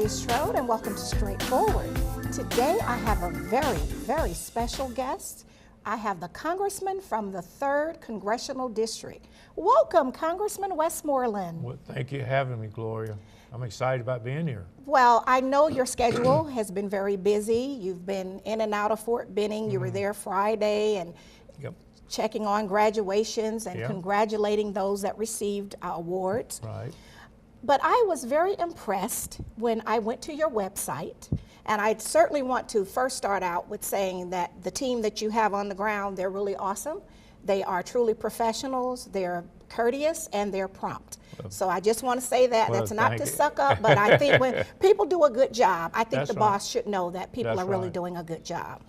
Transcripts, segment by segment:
Gloria Strode, and welcome to Straightforward. Today I have a very special guest. I have the Congressman from the 3rd Congressional District. Welcome, Congressman Westmoreland. Well, thank you for having me, Gloria. I'm excited about being here. Well, I know your schedule has been very busy. You've been in and out of Fort Benning. You were there Friday and checking on graduations and congratulating those that received awards. Right. But I was very impressed when I went to your website, and I certainly want to first start out with saying that the team that you have on the ground, they're really awesome. They are truly professionals, they're courteous, and they're prompt. So I just want to say that. That's not to suck up, but I think when people do a good job, I think the boss should know that people are really doing a good job.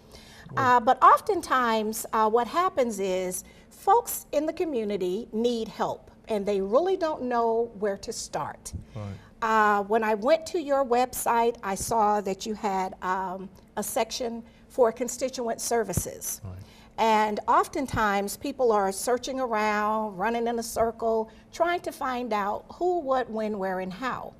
But oftentimes what happens is folks in the community need help, and they really don't know where to start. Right. When I went to your website, I saw that you had a section for constituent services. Right. And oftentimes people are searching around, running in a circle, trying to find out who, what, when, where, and how.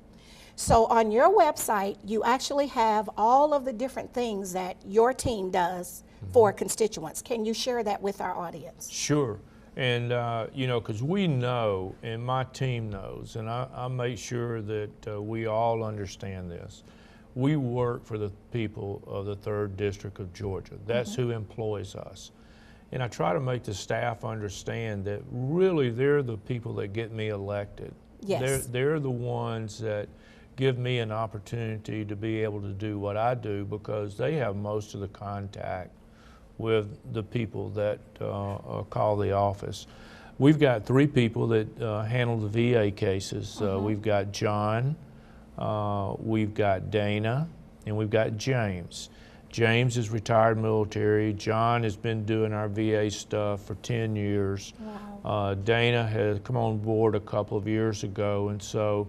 So on your website, you actually have all of the different things that your team does for constituents. Can you share that with our audience? Sure. And, you know, because we know, and my team knows, and I make sure that we all understand this. We work for the people of the 3rd District of Georgia. That's who employs us. And I try to make the staff understand that really they're the people that get me elected. Yes. They're the ones that give me an opportunity to be able to do what I do because they have most of the contact with the people that call the office. We've got 3 people that handle the VA cases. We've got John, we've got Dana, and we've got James. James is retired military. John has been doing our VA stuff for 10 years. Wow. Dana has come on board a couple of years ago, and so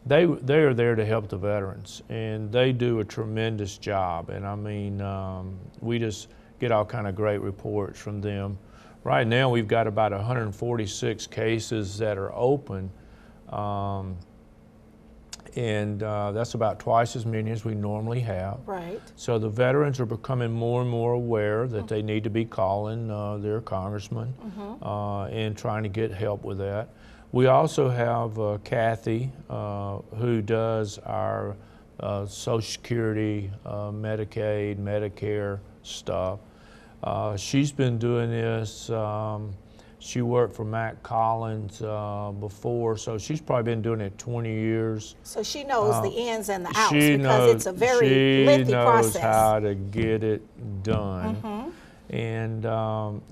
they are there to help the veterans, and they do a tremendous job. And I mean, we just get all kind of great reports from them. Right now, we've got about 146 cases that are open, and that's about twice as many as we normally have. Right. So the veterans are becoming more and more aware that they need to be calling their congressman and trying to get help with that. We also have Kathy, who does our Social Security, Medicaid, Medicare stuff. She's been doing this. She worked for Matt Collins before, so she's probably been doing it 20 years. So she knows the ins and the outs because it's a very lengthy process. She knows how to get it done. And,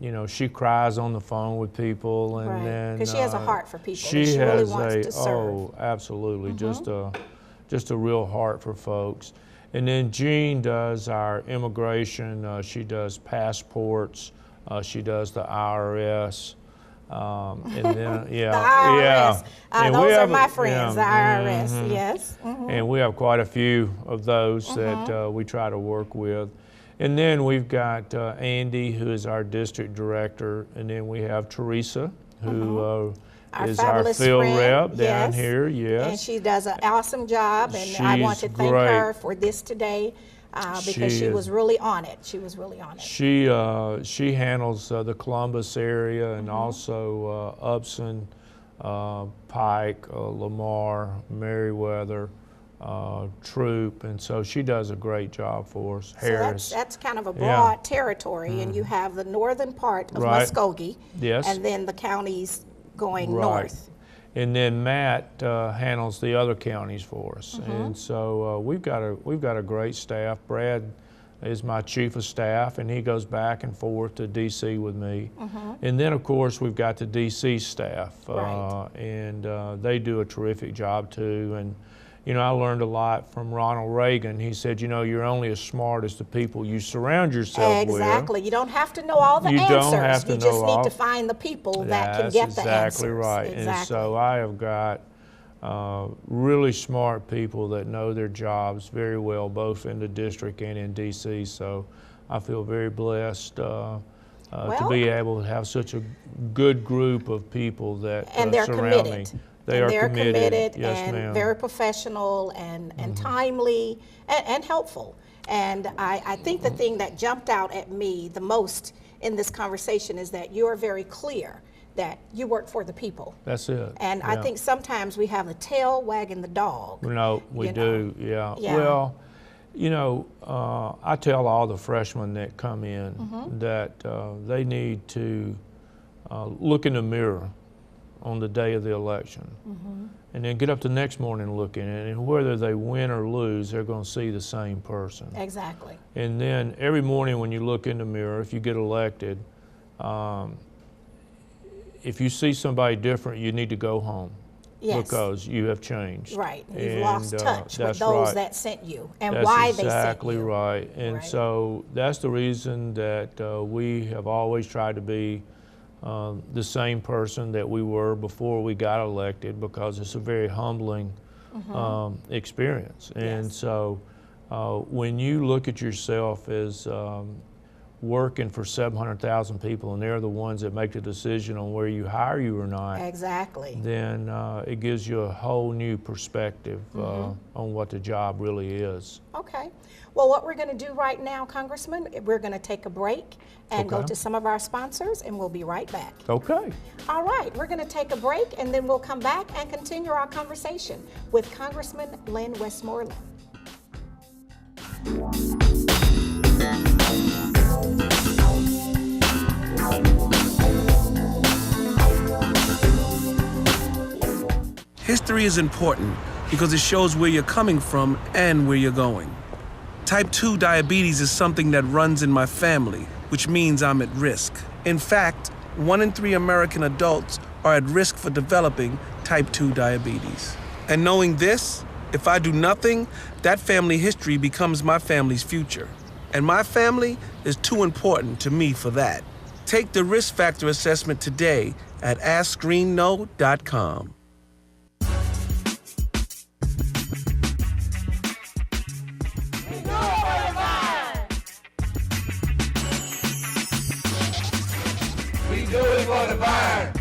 you know, she cries on the phone with people. And then because she has a heart for people. She really wants to serve. Oh, absolutely. Just a real heart for folks. And then Jean does our immigration. She does passports. She does the IRS. And then, the IRS. Those are my friends, the IRS, yes. And we have quite a few of those that we try to work with. And then we've got Andy, who is our district director. And then we have Teresa, who is our field rep down here, And she does an awesome job, and I want to thank her for this today because she was really on it. She was really on it. She handles the Columbus area and also Upson, Pike, Lamar, Meriwether, Troop, and so she does a great job for us. Harris. So that's kind of a broad territory, and you have the northern part of Muskogee, and then the counties going north. And then Matt handles the other counties for us, and so we've got a great staff. Brad is my chief of staff, and he goes back and forth to D.C. with me. And then, of course, we've got the D.C. staff, and they do a terrific job too. And you know, I learned a lot from Ronald Reagan. He said, you know, you're only as smart as the people you surround yourself with. Exactly. You don't have to know all the answers. Don't have to you just need to find the people that can get the answers. That's exactly right. And so I have got really smart people that know their jobs very well, both in the district and in D.C. So I feel very blessed to be able to have such a good group of people that and they're surround committed. me. They are committed. Yes, and ma'am. very professional and timely and helpful. And I think the thing that jumped out at me the most in this conversation is that you're very clear that you work for the people. That's it. And I think sometimes we have the tail wagging the dog. No, we do, yeah. Yeah. Well, you know, I tell all the freshmen that come in that they need to look in the mirror on the day of the election, and then get up the next morning and look in it, and whether they win or lose, they're going to see the same person. Exactly. And then every morning when you look in the mirror, if you get elected, if you see somebody different, you need to go home. Yes. Because you have changed. Right. You've lost touch with that's those right. that sent you and That's why they sent you. exactly right. And Right. so that's the reason that we have always tried to be the same person that we were before we got elected, because it's a very humbling experience. And Yes. so when you look at yourself as working for 700,000 people, and they're the ones that make the decision on where you hire you or not, Exactly. then it gives you a whole new perspective on what the job really is. Okay. Well, what we're going to do right now, Congressman, we're going to take a break and go Okay. to some of our sponsors, and we'll be right back. Okay. All right, we're going to take a break, and then we'll come back and continue our conversation with Congressman Lynn Westmoreland. History is important because it shows where you're coming from and where you're going. Type 2 diabetes is something that runs in my family, which means I'm at risk. In fact, 1 in 3 American adults are at risk for developing type 2 diabetes. And knowing this, if I do nothing, that family history becomes my family's future. And my family is too important to me for that. Take the risk factor assessment today at AskScreenKnow.com. We do it for the vine.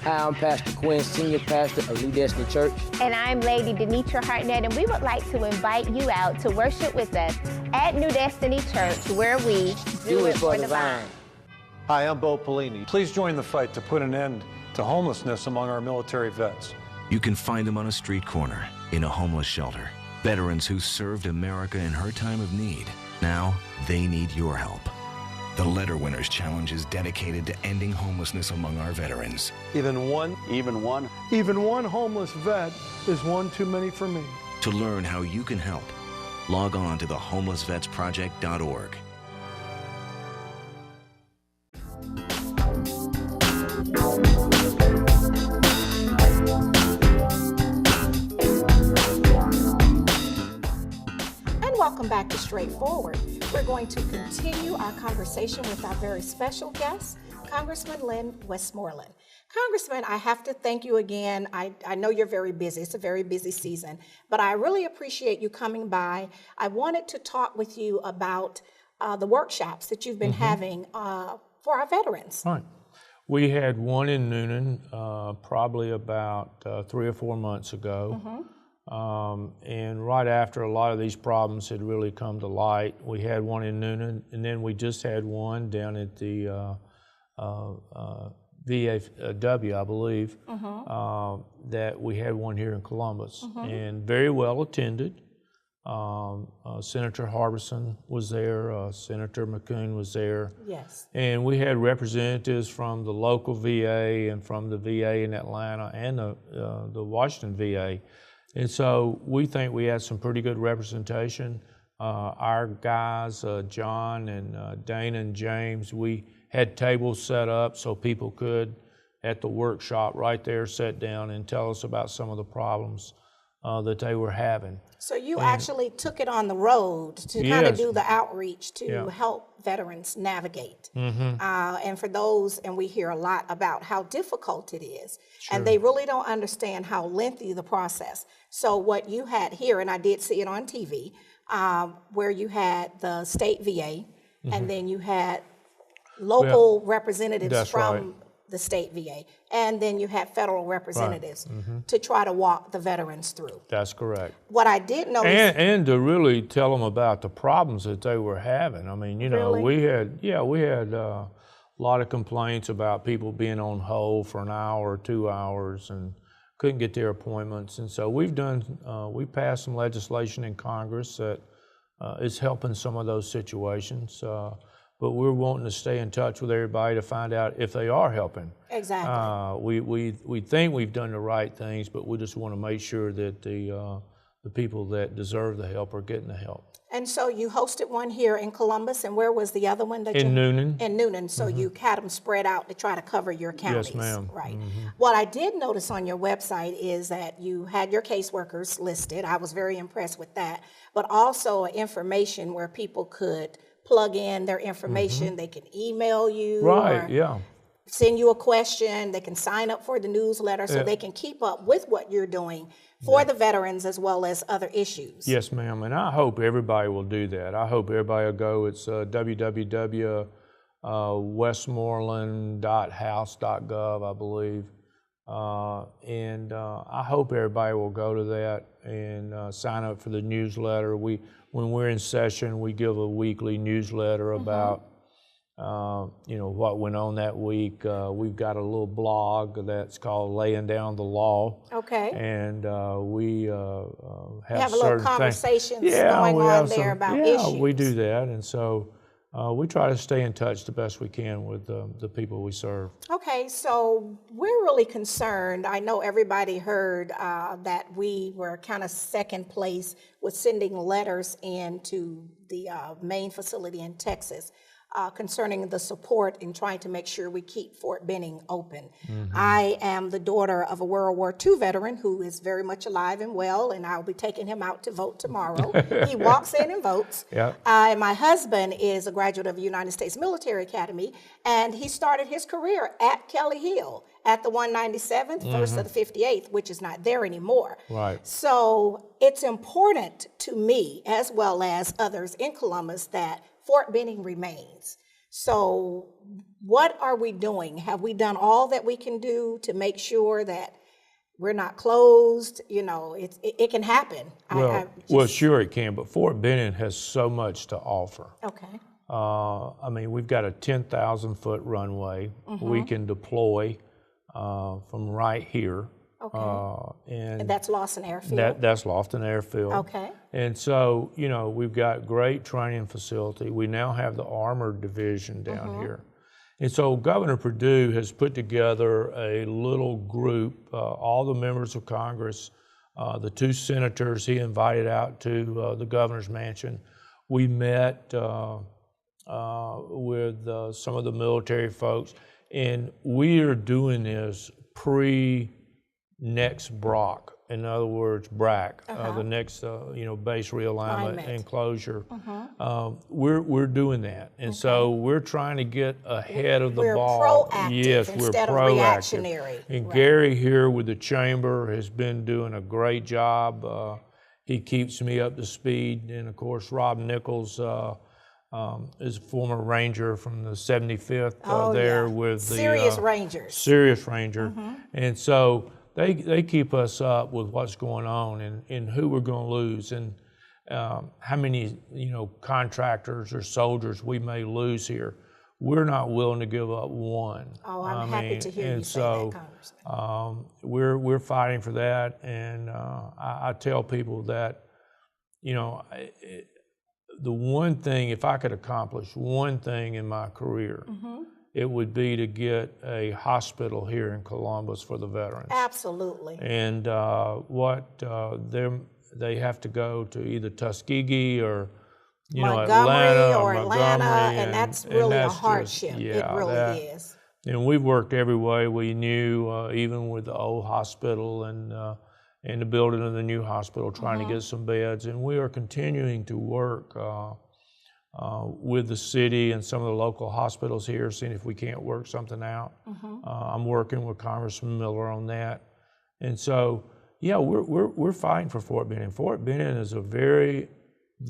Hi, I'm Pastor Quinn, Senior Pastor of New Destiny Church. And I'm Lady Denitra Hartnett, and we would like to invite you out to worship with us at New Destiny Church, where we do it for the vine. Hi, I'm Bo Pelini. Please join the fight to put an end to homelessness among our military vets. You can find them on a street corner, in a homeless shelter. Veterans who served America in her time of need. Now, they need your help. The Letter Winners Challenge is dedicated to ending homelessness among our veterans. Even one homeless vet is one too many for me. To learn how you can help, log on to thehomelessvetsproject.org. Welcome back to Straightforward. We're going to continue our conversation with our very special guest, Congressman Lynn Westmoreland. Congressman, I have to thank you again. I know you're very busy. It's a very busy season, but I really appreciate you coming by. I wanted to talk with you about the workshops that you've been having for our veterans. Right. We had one in Noonan probably about 3 or 4 months ago. And right after a lot of these problems had really come to light, we had one in Noonan, and then we just had one down at the VFW, I believe, that we had one here in Columbus, and very well attended. Senator Harbison was there, Senator McCoon was there. Yes. And we had representatives from the local VA and from the VA in Atlanta and the Washington VA. And so we think we had some pretty good representation. Our guys, John and Dana and James, we had tables set up so people could, at the workshop right there, sit down and tell us about some of the problems that they were having. So you actually took it on the road to kind of Yes. do the outreach to Yeah. help veterans navigate. And for those, and we hear a lot about how difficult it is, and they really don't understand how lengthy the process. So what you had here, and I did see it on TV, where you had the state VA, and then you had local representatives That's from right. the state VA, and then you had federal representatives to try to walk the veterans through. That's correct. What I did notice, And to really tell them about the problems that they were having. I mean, you know, Really? we had a lot of complaints about people being on hold for an hour or 2 hours and couldn't get their appointments. And so we passed some legislation in Congress that is helping some of those situations. But we're wanting to stay in touch with everybody to find out if they are helping. exactly. We think we've done the right things, but we just want to make sure that the people that deserve the help are getting the help. And so you hosted one here in Columbus, and where was the other one that you? In Noonan. In Noonan, so you had them spread out to try to cover your counties. Yes, ma'am. Right. What I did notice on your website is that you had your caseworkers listed. I was very impressed with that, but also information where people could plug in their information. They can email you. Right, or yeah. send you a question. They can sign up for the newsletter so they can keep up with what you're doing for the veterans as well as other issues. Yes, ma'am, and I hope everybody will do that. I hope everybody will go. It's www.westmoreland.house.gov, I believe. And I hope everybody will go to that and sign up for the newsletter. When we're in session, we give a weekly newsletter about what went on that week. We've got a little blog that's called Laying Down the Law. Okay. And we have a little certain conversations things. going we on have there about yeah, issues. we do that. And so we try to stay in touch the best we can with the people we serve. Okay, so we're really concerned. I know everybody heard that we were kind of second place with sending letters into the main facility in Texas concerning the support in trying to make sure we keep Fort Benning open. I am the daughter of a World War II veteran who is very much alive and well, and I'll be taking him out to vote tomorrow. He walks in and votes. Yeah. And my husband is a graduate of the United States Military Academy, and he started his career at Kelly Hill at the 197th, first of the 58th, which is not there anymore. Right. So it's important to me, as well as others in Columbus, that Fort Benning remains. So what are we doing? Have we done all that we can do to make sure that we're not closed? You know, it can happen. Well, sure it can, but Fort Benning has so much to offer. Okay. I mean, we've got a 10,000-foot runway. We can deploy from right here. Okay. And that's Lawson Airfield? That's Lofton Airfield. Okay. And so, we've got great training facility. We now have the Armored Division down here. And so Governor Perdue has put together a little group, all the members of Congress, the 2 senators he invited out to the governor's mansion. We met with some of the military folks, and we are doing this pre-next BRAC. In other words, BRAC, the next base realignment and closure. We're doing that, and so we're trying to get ahead of the ball. We're proactive yes, instead we're of proactive. reactionary. And Right. Gary here with the chamber has been doing a great job. He keeps me up to speed, and of course Rob Nichols is a former ranger from the 75th with the Serious Rangers. Serious Ranger, and so they keep us up with what's going on and who we're going to lose and how many contractors or soldiers we may lose here. We're not willing to give up one. Oh, I'm happy to hear you say that, Congressman. We're fighting for that, and I tell people that the one thing, if I could accomplish one thing in my career, it would be to get a hospital here in Columbus for the veterans. Absolutely. And they have to go to either Tuskegee or Atlanta, and that's really a hardship. It really is. And we've worked every way we knew, even with the old hospital and the building of the new hospital, trying to get some beds. And we are continuing to work with the city and some of the local hospitals here, seeing if we can't work something out. I'm working with Congressman Miller on that. And so, we're fighting for Fort Benning. Fort Benning is a very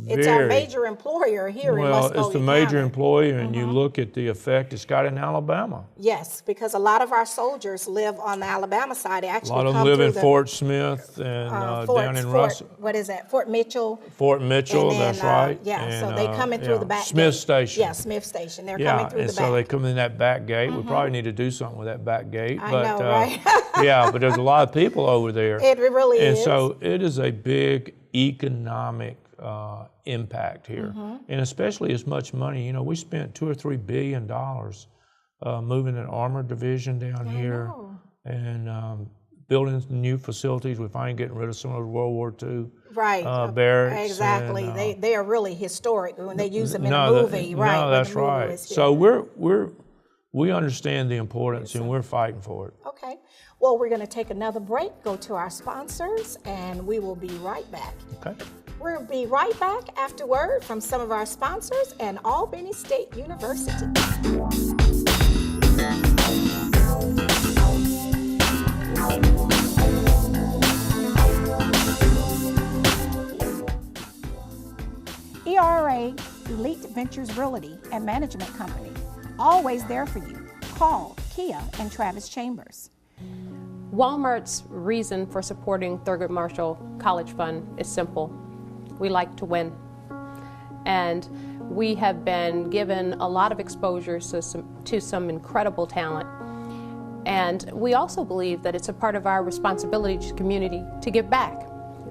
It's our major employer here in Muscogee Well, it's the major County. employer, and you look at the effect it's got in Alabama. Yes, because a lot of our soldiers live on the Alabama side. They A actually lot of them come live through in the, Fort Smith and down in Russell. What is that? Fort Mitchell. Fort Mitchell, And then, that's right. Yeah, and, so they come in through the back Smith gate. Station. Yeah, Smith Station. They're coming through and the so back. they come in that back gate. We probably need to do something with that back gate. I but, know, right? yeah, but there's a lot of people over there. It really and is. And so it is a big economic impact here, and especially as much money. You know, we spent $2 or $3 billion moving an armor division down here, and building new facilities. We're finally getting rid of some of those World War II barracks. Exactly. And, they are really historic when they use them in a movie, right? No, when that's the movie right. was So we understand the importance, and we're fighting for it. Okay. Well, we're going to take another break, go to our sponsors, and we will be right back. Okay. We'll be right back after word from some of our sponsors and Albany State University. ERA Elite Ventures Realty and Management Company, always there for you. Call Kia and Travis Chambers. Walmart's reason for supporting Thurgood Marshall College Fund is simple. We like to win. And we have been given a lot of exposure to some incredible talent. And we also believe that it's a part of our responsibility to the community to give back.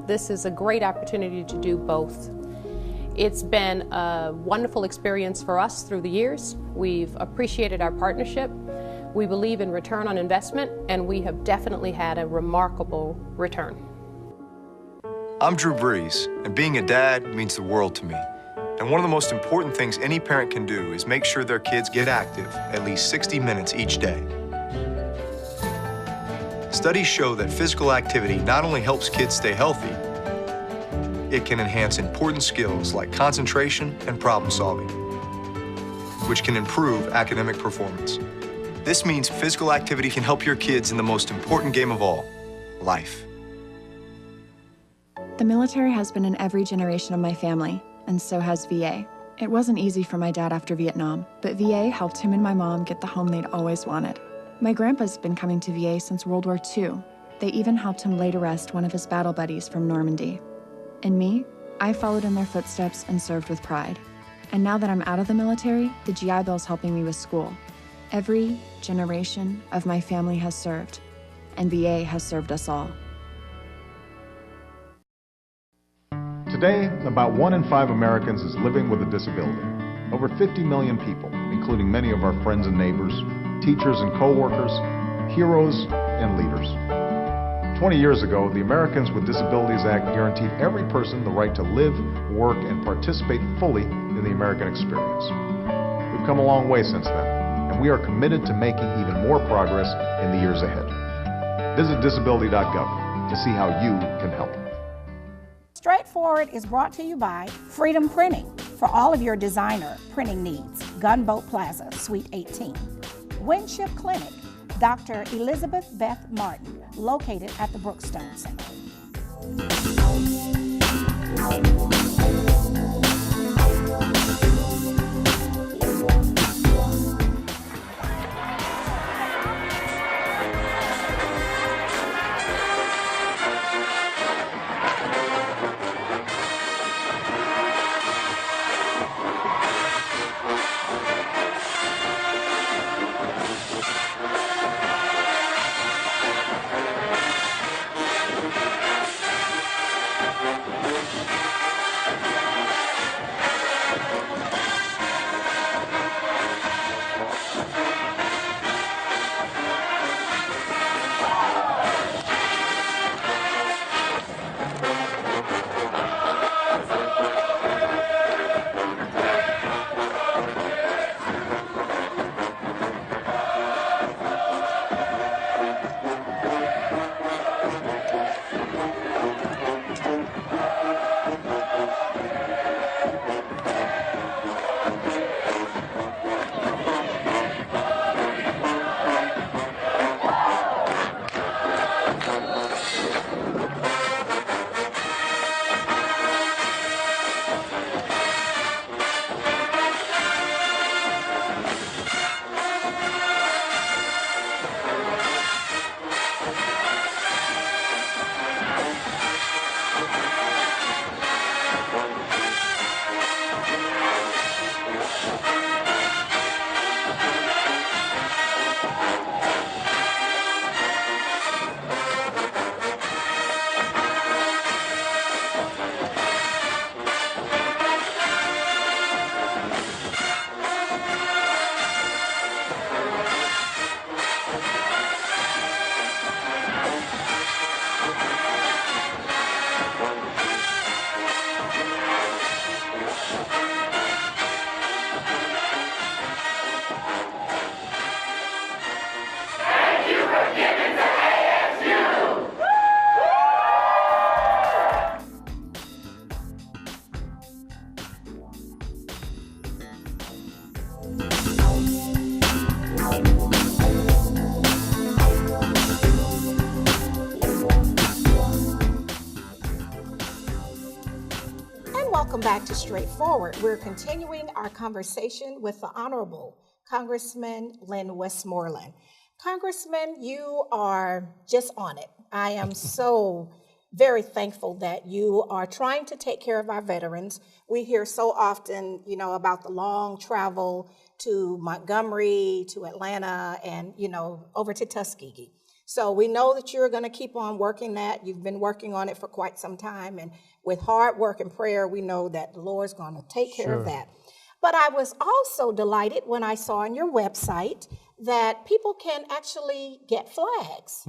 This is a great opportunity to do both. It's been a wonderful experience for us through the years. We've appreciated our partnership. We believe in return on investment, and we have definitely had a remarkable return. I'm Drew Brees, and being a dad means the world to me. And one of the most important things any parent can do is make sure their kids get active at least 60 minutes each day. Studies show that physical activity not only helps kids stay healthy, it can enhance important skills like concentration and problem solving, which can improve academic performance. This means physical activity can help your kids in the most important game of all, life. The military has been in every generation of my family, and so has VA. It wasn't easy for my dad after Vietnam, but VA helped him and my mom get the home they'd always wanted. My grandpa's been coming to VA since World War II. They even helped him lay to rest one of his battle buddies from Normandy. And me, I followed in their footsteps and served with pride. And now that I'm out of the military, the GI Bill's helping me with school. Every generation of my family has served, and VA has served us all. Today, about 1 in 5 Americans is living with a disability. Over 50 million people, including many of our friends and neighbors, teachers and co-workers, heroes and leaders. 20 years ago, the Americans with Disabilities Act guaranteed every person the right to live, work, and participate fully in the American experience. We've come a long way since then, and we are committed to making even more progress in the years ahead. Visit disability.gov to see how you can help. Straightforward is brought to you by Freedom Printing for all of your designer printing needs. Gunboat Plaza, Suite 18. Winship Clinic, Dr. Elizabeth Beth Martin, located at the Brookstone Center. back to Straightforward. We're continuing our conversation with the Honorable Congressman Lynn Westmoreland. Congressman, you are just on it. I am so very thankful that you are trying to take care of our veterans. We hear so often, about the long travel to Montgomery, to Atlanta, and, over to Tuskegee. So we know that you're going to keep on working that. You've been working on it for quite some time. And with hard work and prayer, we know that the Lord's going to take care of that. But I was also delighted when I saw on your website that people can actually get flags.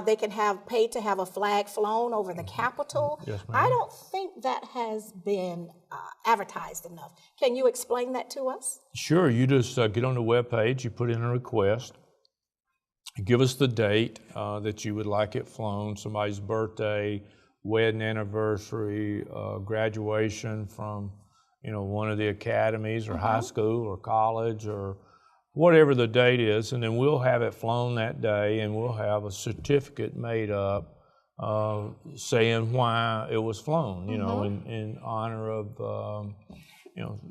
They can pay to have a flag flown over the Capitol. Yes, ma'am. I don't think that has been advertised enough. Can you explain that to us? Sure. You just get on the webpage, you put in a request, give us the date that you would like it flown, somebody's birthday, wedding anniversary, graduation from one of the academies or high school or college or whatever the date is, and then we'll have it flown that day, and we'll have a certificate made up saying why it was flown, in honor of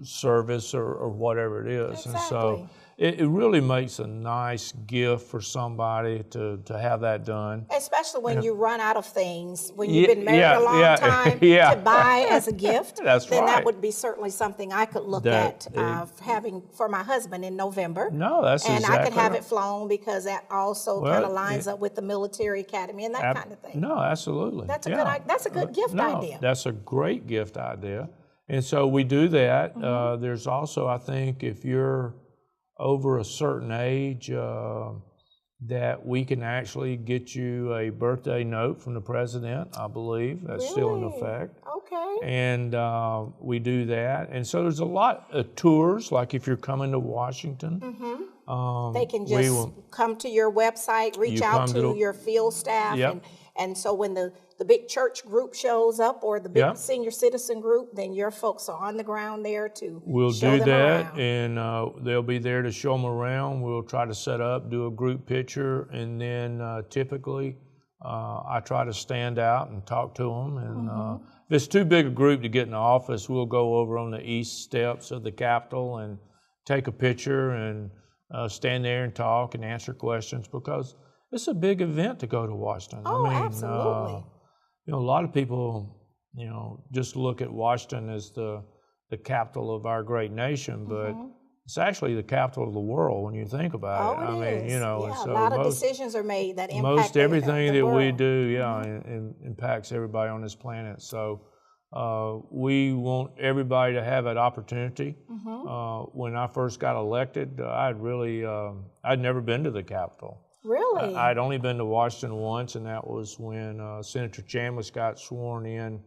service or whatever it is. Exactly. And so it really makes a nice gift for somebody to have that done. Especially when you run out of things, when you've been married a long time, to buy as a gift. That's then right. That would be certainly something I could look at having for my husband in November. No, that's and exactly I could have right. it flown because that also kind of lines up with the military academy and that kind of thing. No, absolutely. That's a good gift idea. That's a great gift idea. And so we do that. There's also, I think, if you're over a certain age, that we can actually get you a birthday note from the president, I believe. That's still in effect. Okay. And we do that. And so there's a lot of tours, like if you're coming to Washington. They can just come to your website, reach out to your field staff. And so when the big church group shows up or the big senior citizen group, then your folks are on the ground there to show them around. And they'll be there to show them around. We'll try to set up, do a group picture, and then typically I try to stand out and talk to them. And if it's too big a group to get in the office, we'll go over on the east steps of the Capitol and take a picture and stand there and talk and answer questions, because it's a big event to go to Washington. Oh, absolutely. A lot of people, just look at Washington as the capital of our great nation, but it's actually the capital of the world when you think about it. A lot of decisions are made that impact most everything that world. we do, impacts everybody on this planet. So we want everybody to have that opportunity. When I first got elected, I'd never been to the Capitol. Really? I'd only been to Washington once, and that was when Senator Chambliss got sworn in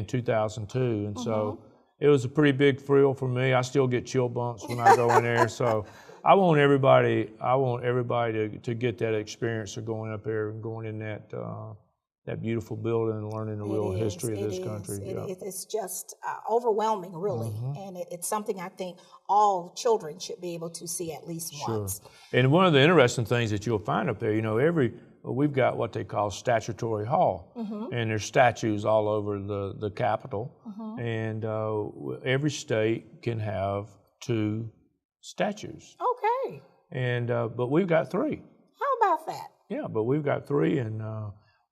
2002. And so it was a pretty big thrill for me. I still get chill bumps when I go in there. So I want everybody to get that experience of going up there and going in that beautiful building and learning the real history of this country. It's just overwhelming, really. And it's something I think all children should be able to see at least once. And one of the interesting things that you'll find up there, we've got what they call Statutory Hall, and there's statues all over the Capitol, and every state can have 2 statues. Okay. And but we've got 3. How about that? Yeah, but we've got 3, and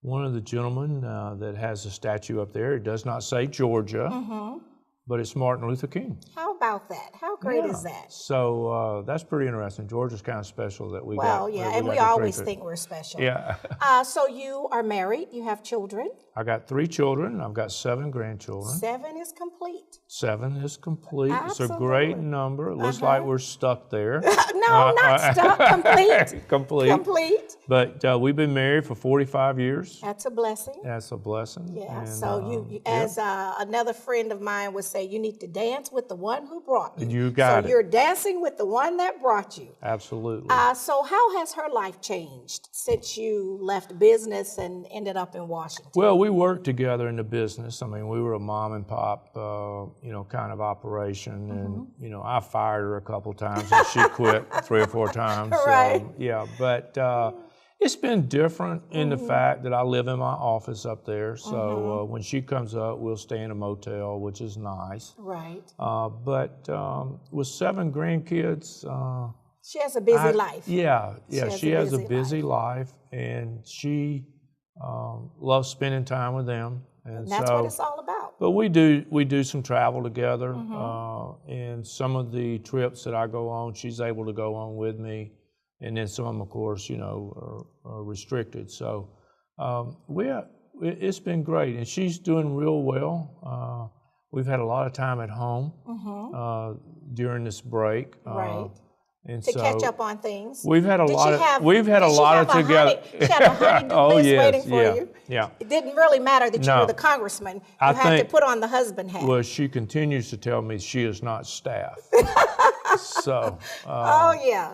one of the gentlemen that has a statue up there, it does not say Georgia, but it's Martin Luther King. How about that? How great is that? So that's pretty interesting. Georgia's kind of special that we got. Well, yeah, and we always think we're special. Yeah. So you are married, you have children? I got 3 children. I've got 7 grandchildren. 7 is complete. 7 is complete. Absolutely. It's a great number. It looks like we're stuck there. No, not stuck. Complete. Complete. But we've been married for 45 years. That's a blessing. That's a blessing. Yeah. And, so you as another friend of mine would say, you need to dance with the one who brought you. You got it. So you're dancing with the one that brought you. Absolutely. So how has her life changed since you left business and ended up in Washington? Well, we worked together in the business. I mean, we were a mom and pop, kind of operation, and I fired her a couple times, and she quit 3 or 4 times. Right. But It's been different in the fact that I live in my office up there, so when she comes up, we'll stay in a motel, which is nice. Right. But with 7 grandkids, she has a busy life. Yeah, she has a busy life, and she loves spending time with them. And that's what it's all about. But we do some travel together, and some of the trips that I go on, she's able to go on with me. And then some of them, of course, are restricted. So it's been great, and she's doing real well. We've had a lot of time at home during this break, right? And to so catch up on things. We've had a lot of. We've had a lot of together. She had a honey-do list waiting for you. Yeah. It didn't really matter that you were the congressman. You had to put on the husband hat. Well, she continues to tell me she is not staff. So.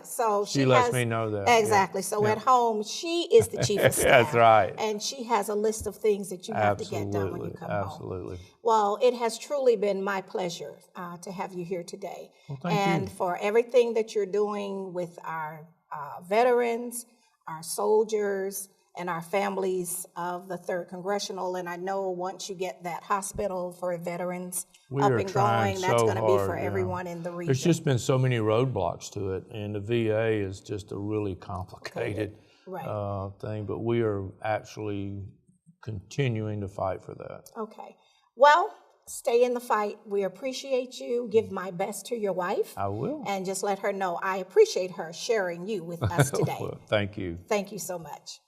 So she lets me know that. Exactly. Yeah. So at home, she is the chief of staff. That's right. And she has a list of things that you have to get done when you come home. Absolutely. Well, it has truly been my pleasure to have you here today. Well, thank you. For everything that you're doing with our veterans, our soldiers, and our families of the 3rd Congressional. And I know once you get that hospital for veterans up and going, that's going to be for everyone in the region. There's just been so many roadblocks to it, and the VA is just a really complicated thing, but we are actually continuing to fight for that. Okay. Well, stay in the fight. We appreciate you. Give my best to your wife. I will. And just let her know I appreciate her sharing you with us today. Thank you. Thank you so much.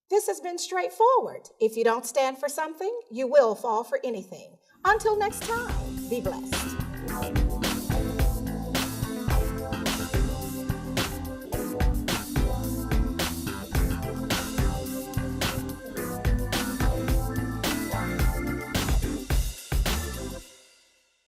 This has been Straightforward. If you don't stand for something, you will fall for anything. Until next time, be blessed.